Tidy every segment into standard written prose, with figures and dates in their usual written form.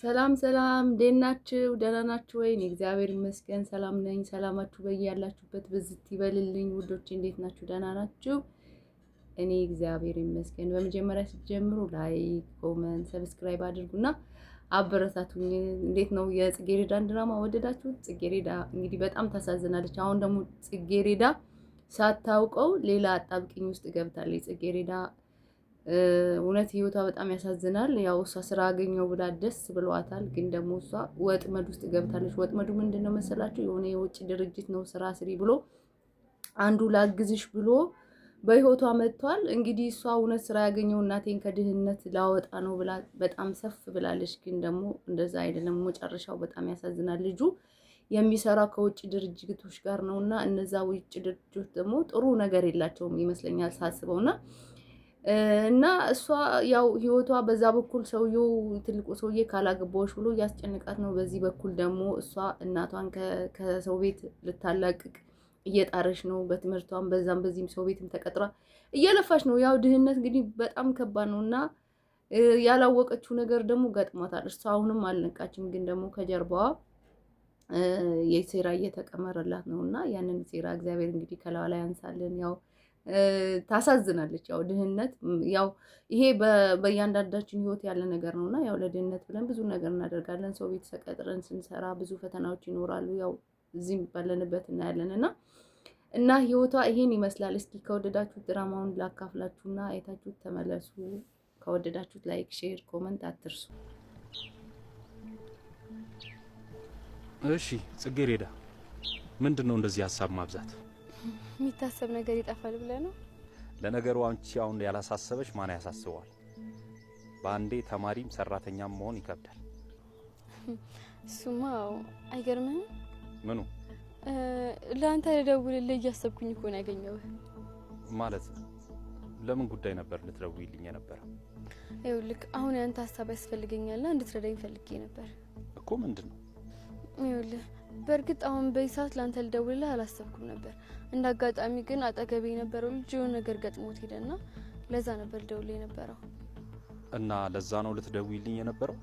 ሰላም ሰላም እንዴት ናችሁ? ደህና ናችሁ ወይ? እኔ እግዚአብሔር ይመስገን ሰላም ነኝ። ሰላማችሁ በያላችሁበት ብዝት ይበልልኝ ውዶቼ። እንዴት ናችሁ? ደህና ናችሁ? እኔ እግዚአብሔር ይመስገን። በመጀመሪያ ስትጀምሩ ላይክ፣ ኮመንት፣ ሰብስክራይብ አድርጉና አበረታቱኝ። እንዴት ነው የጽጌሬዳን ድራማ ወደዳችሁት? ጽጌሬዳ እንግዲህ በጣም ታሳዝናለች። አሁን ደግሞ ጽጌሬዳ ሳታውቀው ሌላ አጣብቂኝ ውስጥ ገብታለች። ጽጌሬዳ እውነት ህይወቷ በጣም ያሳዝናል። ያው እሷ ስራ አገኘው ብላ ደስ ብሏታል፣ ግን ደግሞ እሷ ወጥመድ ውስጥ ገብታለች። ወጥመዱ ምንድነው መሰላችሁ? የሆነ የውጭ ድርጅት ነው ስራ ስሪ ብሎ አንዱ ላግዝሽ ብሎ በህይወቷ መጥቷል። እንግዲህ እሷ እውነት ስራ ያገኘው እናቴን ከድህነት ላወጣ ነው ብላ በጣም ሰፍ ብላለች፣ ግን ደግሞ እንደዛ አይደለም። መጨረሻው በጣም ያሳዝናል። ልጁ የሚሰራው ከውጭ ድርጅቶች ጋር ነውና እነዛ ውጭ ድርጅቶች ደግሞ ጥሩ ነገር የላቸውም ይመስለኛል ሳስበውና እና እሷ ያው ህይወቷ በዛ በኩል ሰውየው ትልቁ ሰውዬ ካላገባዎች ብሎ እያስጨነቃት ነው። በዚህ በኩል ደግሞ እሷ እናቷን ከሰው ቤት ልታላቅቅ እየጣረች ነው። በትምህርቷም በዛም በዚህም ሰው ቤትም ተቀጥራ እየለፋች ነው። ያው ድህነት እንግዲህ በጣም ከባድ ነው እና ያላወቀችው ነገር ደግሞ ገጥሟታል። እሷ አሁንም አልነቃችም፣ ግን ደግሞ ከጀርባዋ የሴራ እየተቀመረላት ነው እና ያንን ሴራ እግዚአብሔር እንግዲህ ከላዋ ላይ ያንሳልን። ያው ታሳዝናለች። ያው ድህነት ያው ይሄ በእያንዳንዳችን ህይወት ያለ ነገር ነውና ያው ለድህነት ብለን ብዙ ነገር እናደርጋለን። ሰው ቤት ተቀጥረን ስንሰራ ብዙ ፈተናዎች ይኖራሉ። ያው እዚህም ባለንበት እና ህይወቷ ይሄን ይመስላል። እስኪ ከወደዳችሁት ድራማውን ላካፍላችሁና አይታችሁት ተመለሱ። ከወደዳችሁት ላይክ፣ ሼር፣ ኮመንት አትርሱ። እሺ ጽጌሬዳ፣ ምንድነው እንደዚህ ሀሳብ ማብዛት? የሚታሰብ ነገር ይጠፋል ብለህ ነው? ለነገሩ አንቺ አሁን ያላሳሰበሽ ማን ያሳስበዋል? በአንዴ ተማሪም ሰራተኛም መሆን ይከብዳል። እሱማ አይገርምህም? ምኑ? ለአንተ ልደውልልህ እያሰብኩኝ እኮ ነው ያገኘሁህ። ማለት ለምን ጉዳይ ነበር ልትደውይልኝ የነበረው? ይኸውልህ አሁን ያንተ ሀሳብ ያስፈልገኛልና እንድትረዳኝ ፈልጌ ነበር እኮ። ምንድን ነው? ይኸውልህ በእርግጥ አሁን በይሳት ላንተ ልደውልልህ አላሰብኩም ነበር። እንዳጋጣሚ ግን አጠገቤ የነበረው ልጅ የሆነ ነገር ገጥሞት ሄደና ለዛ ነበር ልደውልልህ የነበረው። እና ለዛ ነው ልትደውይልኝ የነበረው?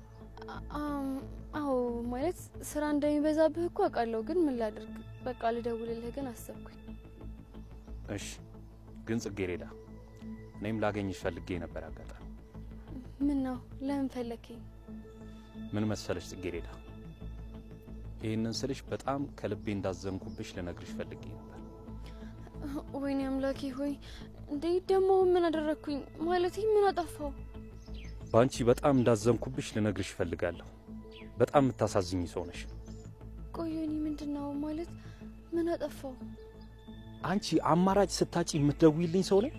አዎ ማለት ስራ እንደሚበዛብህ እኮ አውቃለሁ፣ ግን ምን ላድርግ በቃ ልደውልልህ ግን አሰብኩኝ። እሺ ግን ጽጌሬዳ፣ እኔም ላገኝሽ ፈልጌ ነበር አጋጣሚ። ምን ነው? ለምን ፈለከኝ? ምን መሰለሽ ጽጌሬዳ፣ ይሄንን ስልሽ በጣም ከልቤ እንዳዘንኩብሽ ልነግርሽ ፈልጌ ነበር። ወይኔ አምላኬ ሆይ፣ እንዴ ደግሞ ምን አደረኩኝ? ማለት ምን አጠፋው? ባንቺ በጣም እንዳዘንኩብሽ ልነግርሽ ፈልጋለሁ። በጣም የምታሳዝኝ ሰው ነሽ። ቆየኒ ምንድነው ማለት? ምን አጠፋው? አንቺ አማራጭ ስታጪ የምትደውይልኝ ሰው ነኝ።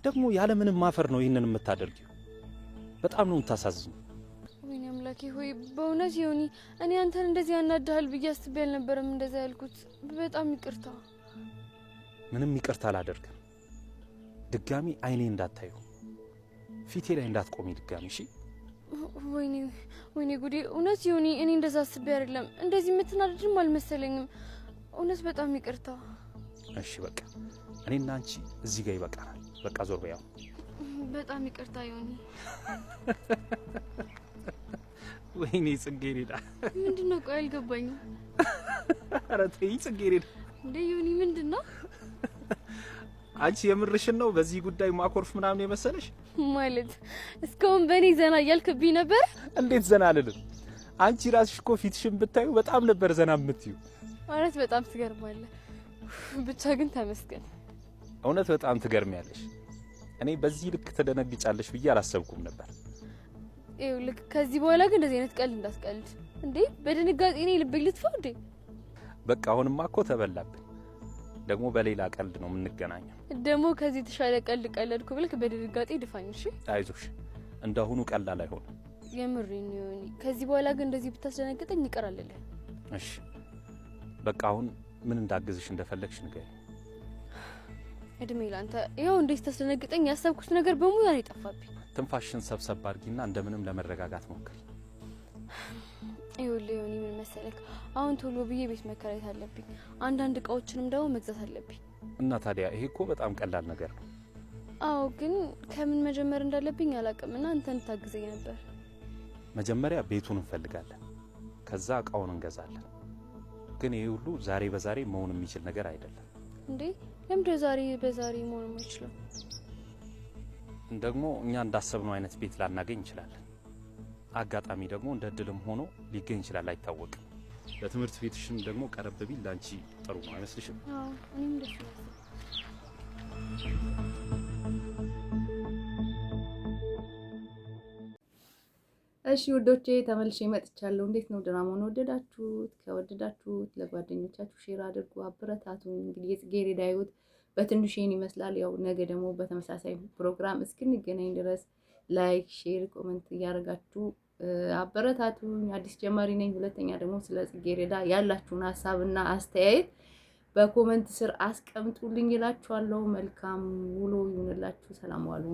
ደግሞ ያለ ምንም ማፈር ነው ይሄንን የምታደርጊው። በጣም ነው የምታሳዝኝ። ወይኔ አምላኬ ሆይ፣ በእውነት ይሁኒ እኔ አንተን እንደዚህ ያናድሃል ብዬ አስቤ አልነበረም እንደዛ ያልኩት። በጣም ይቅርታ። ምንም ይቅርታ አላደርግም። ድጋሚ አይኔ እንዳታዩ፣ ፊቴ ላይ እንዳትቆሚ ድጋሚ። እሺ? ወይኔ ጉዴ! እውነት ይሁኒ እኔ እንደዛ አስቤ አይደለም። እንደዚህ የምትናደድም አልመሰለኝም። እውነት በጣም ይቅርታ። እሺ በቃ እኔና አንቺ እዚህ ጋር ይበቃናል። በቃ ዞር በያው። በጣም ይቅርታ ይሁኒ። ወይኔ ጽጌሬዳ፣ ምንድነው? ቆይ አልገባኝም። ኧረ ተይ ጽጌሬዳ። እንዴ ይሁኒ ምንድነው? አንቺ የምርሽን ነው በዚህ ጉዳይ ማኮርፍ ምናምን የመሰለሽ? ማለት እስካሁን በእኔ ዘና እያልክብኝ ነበር? እንዴት ዘና አልልም? አንቺ ራስሽ እኮ ፊትሽን ብታዩ በጣም ነበር ዘና የምትዩ። ማለት በጣም ትገርማለህ። ብቻ ግን ተመስገን። እውነት በጣም ትገርሚያለሽ። እኔ በዚህ ልክ ተደነግጫለሽ ብዬ አላሰብኩም ነበር። ልክ ከዚህ በኋላ ግን እንደዚህ አይነት ቀልድ እንዳትቀልድ። እንዴ በድንጋጤ እኔ ልብ ልትፈው እንዴ? በቃ አሁንማ እኮ ተበላብኝ። ደግሞ በሌላ ቀልድ ነው የምንገናኘው። ደግሞ ከዚህ ተሻለ ቀልድ ቀለድኩ ብለህ በድንጋጤ ድፋኝ። እሺ አይዞሽ፣ እንደሁኑ ቀላል አይሆንም። የምሬን ነው። ከዚህ በኋላ ግን እንደዚህ ብታስደነግጠኝ ይቀራልልህ። እሺ በቃ አሁን ምን እንዳግዝሽ እንደፈለግሽ ንገሪ። እድሜ ላንተ። ይኸው እንዴት ታስደነግጠኝ ያሰብኩት ነገር በሙሉ ነው የጠፋብኝ። ትንፋሽን ሰብሰብ አድርጊና እንደምንም ለመረጋጋት ሞክሪ። ይኸውልህ ምን መሰለክ፣ አሁን ቶሎ ብዬ ቤት መከራየት አለብኝ። አንዳንድ እቃዎችንም ደግሞ መግዛት አለብኝ። እና ታዲያ ይሄ እኮ በጣም ቀላል ነገር ነው። አዎ ግን ከምን መጀመር እንዳለብኝ አላውቅምና አንተን ታግዘኝ ነበር። መጀመሪያ ቤቱን እንፈልጋለን፣ ከዛ እቃውን እንገዛለን። ግን ይሄ ሁሉ ዛሬ በዛሬ መሆን የሚችል ነገር አይደለም። እንዴ ለምንድነው ዛሬ በዛሬ መሆን የማይችለው? ደግሞ እኛ እንዳሰብነው አይነት ቤት ላናገኝ እንችላለን። አጋጣሚ ደግሞ እንደ እድልም ሆኖ ሊገኝ ይችላል፣ አይታወቅም። ለትምህርት ቤትሽም ደግሞ ቀረብ ቢል ላንቺ ጥሩ ነው አይመስልሽም? አዎ እኔም ደስ ይላል። እሺ ውዶቼ ተመልሼ መጥቻለሁ። እንዴት ነው ድራማውን ወደዳችሁት? ከወደዳችሁት ለጓደኞቻችሁ ሼር አድርጉ፣ አበረታቱኝ። እንግዲህ የጽጌረዳ ሕይወት በትንሹ ይሄን ይመስላል። ያው ነገ ደግሞ በተመሳሳይ ፕሮግራም እስክንገናኝ ድረስ ላይክ፣ ሼር፣ ኮሜንት እያደረጋችሁ አበረታቱኝ። አዲስ ጀማሪ ነኝ። ሁለተኛ ደግሞ ስለ ጽጌረዳ ያላችሁን ሀሳብና አስተያየት በኮሜንት ስር አስቀምጡልኝ እላችኋለሁ። መልካም ውሎ ይሁንላችሁ። ሰላም ዋሉ።